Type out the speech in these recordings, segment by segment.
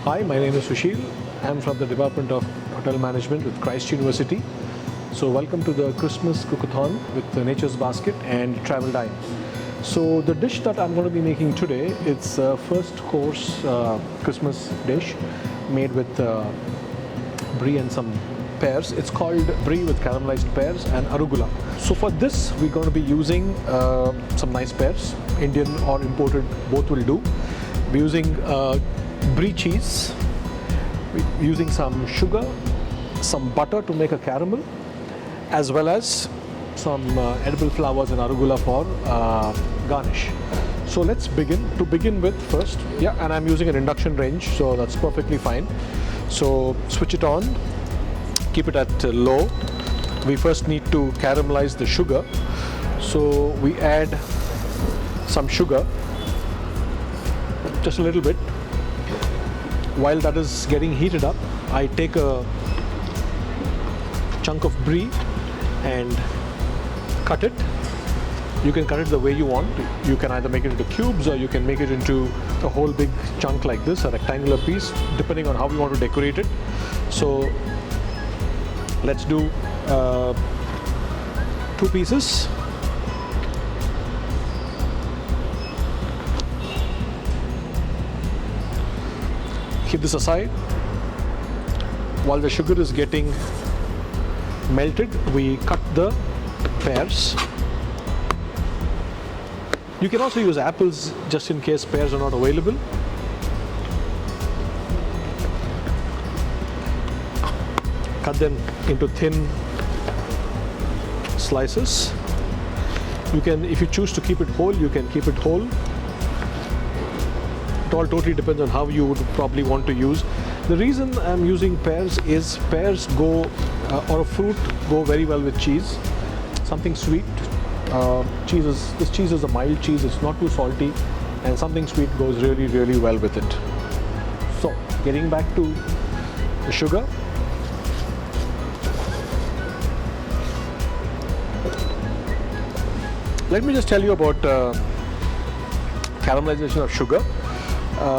Hi, my name is Sushil. I'm from the Department of Hotel Management with Christ University. So welcome to the Christmas Cookathon with the Nature's Basket and Travel Dine. So the dish that I'm going to be making today, it's a first course Christmas dish made with brie and some pears. It's called brie with caramelized pears and arugula. So for this, we're going to be using some nice pears, Indian or imported, both will do. We're using brie cheese, we're using some sugar, some butter to make a caramel, as well as some edible flowers and arugula for garnish. So let's begin. To begin with first, and I'm using an induction range, so that's perfectly fine. So switch it on, keep it at low. We first need to caramelize the sugar. So we add some sugar, just a little bit. While that is getting heated up, I take a chunk of brie and cut it. You can cut it the way you want. You can either make it into cubes or you can make it into a whole big chunk like this, a rectangular piece, depending on how you want to decorate it. So let's do 2 pieces. Keep this aside. While the sugar is getting melted, we cut the pears. You can also use apples just in case pears are not available. Cut them into thin slices. You can, if you choose to keep it whole, you can keep it whole. It all totally depends on how you would probably want to use. The reason I'm using pears is pears go, or a fruit go very well with cheese. Something sweet. This cheese is a mild cheese, it's not too salty, and something sweet goes really, really well with it. So, getting back to the sugar. Let me just tell you about caramelization of sugar.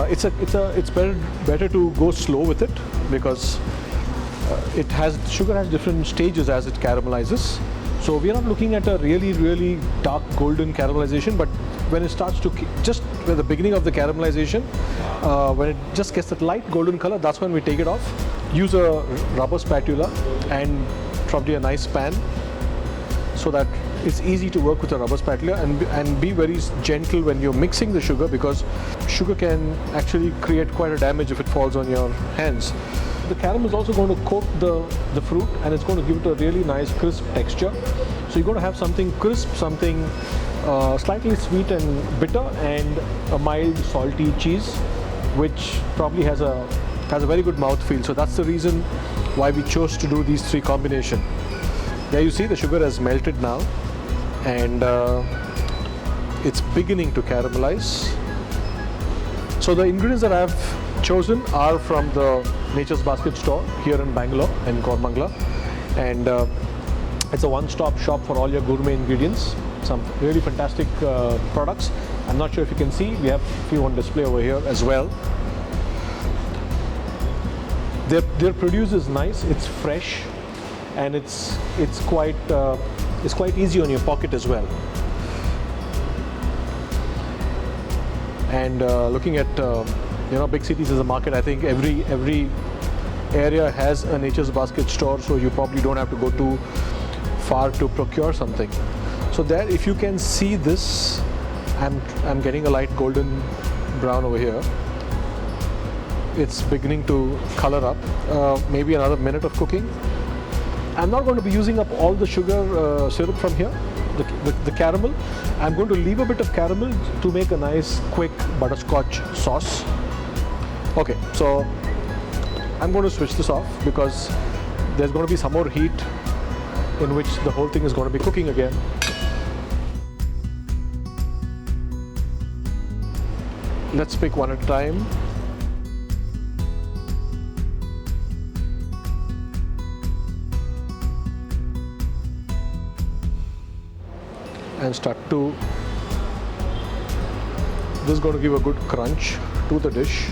It's better to go slow with it because sugar has different stages as it caramelizes. So we are not looking at a really, really dark golden caramelization, but when it starts to, just at the beginning of the caramelization, when it just gets that light golden color, that's when we take it off. Use a rubber spatula and probably a nice pan so that it's easy to work with a rubber spatula, and be very gentle when you're mixing the sugar, because sugar can actually create quite a damage if it falls on your hands. The caramel is also going to coat the fruit, and it's going to give it a really nice crisp texture. So you're going to have something crisp, something slightly sweet and bitter, and a mild salty cheese, which probably has a very good mouthfeel. So that's the reason why we chose to do these 3 combinations. There you see the sugar has melted now, and it's beginning to caramelize. So the ingredients that I've chosen are from the Nature's Basket store here in Bangalore, in Koramangala, and it's a one-stop shop for all your gourmet ingredients. Some really fantastic products. I'm not sure if you can see, we have a few on display over here as well. Their produce is nice, it's fresh, and it's quite easy on your pocket as well. And looking at big cities as a market, I think every area has a Nature's Basket store, so you probably don't have to go too far to procure something. So there, if you can see this, I'm getting a light golden brown over here. It's beginning to color up. Maybe another minute of cooking. I'm not going to be using up all the sugar syrup from here, the caramel. I'm going to leave a bit of caramel to make a nice quick butterscotch sauce. Okay, so I'm going to switch this off because there's going to be some more heat in which the whole thing is going to be cooking again. Let's pick one at a time. And start to, this is going to give a good crunch to the dish.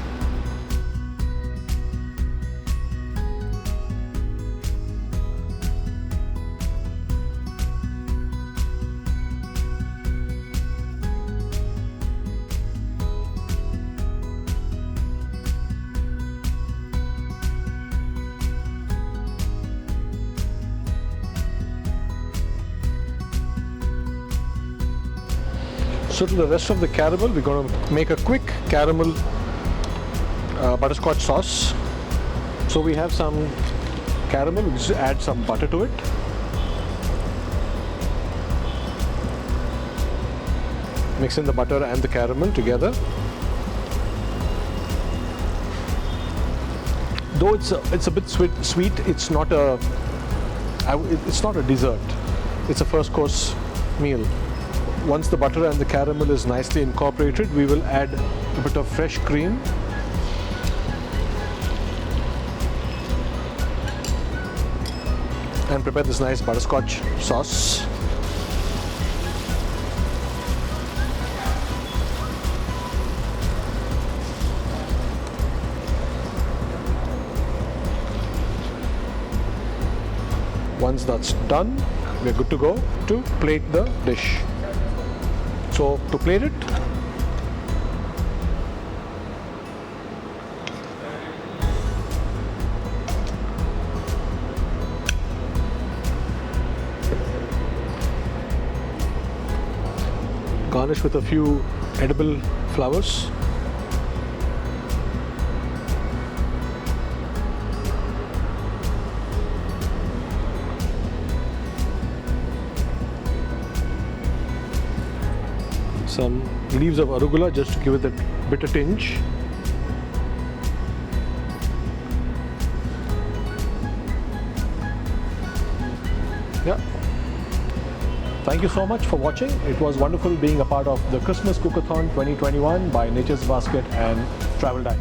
So to the rest of the caramel, we're going to make a quick caramel butterscotch sauce. So we have some caramel, we just add some butter to it. Mix in the butter and the caramel together. Though it's a bit sweet, it's not a dessert. It's a first course meal. Once the butter and the caramel is nicely incorporated, we will add a bit of fresh cream. And prepare this nice butterscotch sauce. Once that's done, we're good to go to plate the dish. So to plate it, garnish with a few edible flowers. Some leaves of arugula just to give it that bitter tinge. Yeah. Thank you so much for watching. It was wonderful being a part of the Christmas Cookathon 2021 by Nature's Basket and Travel Dine.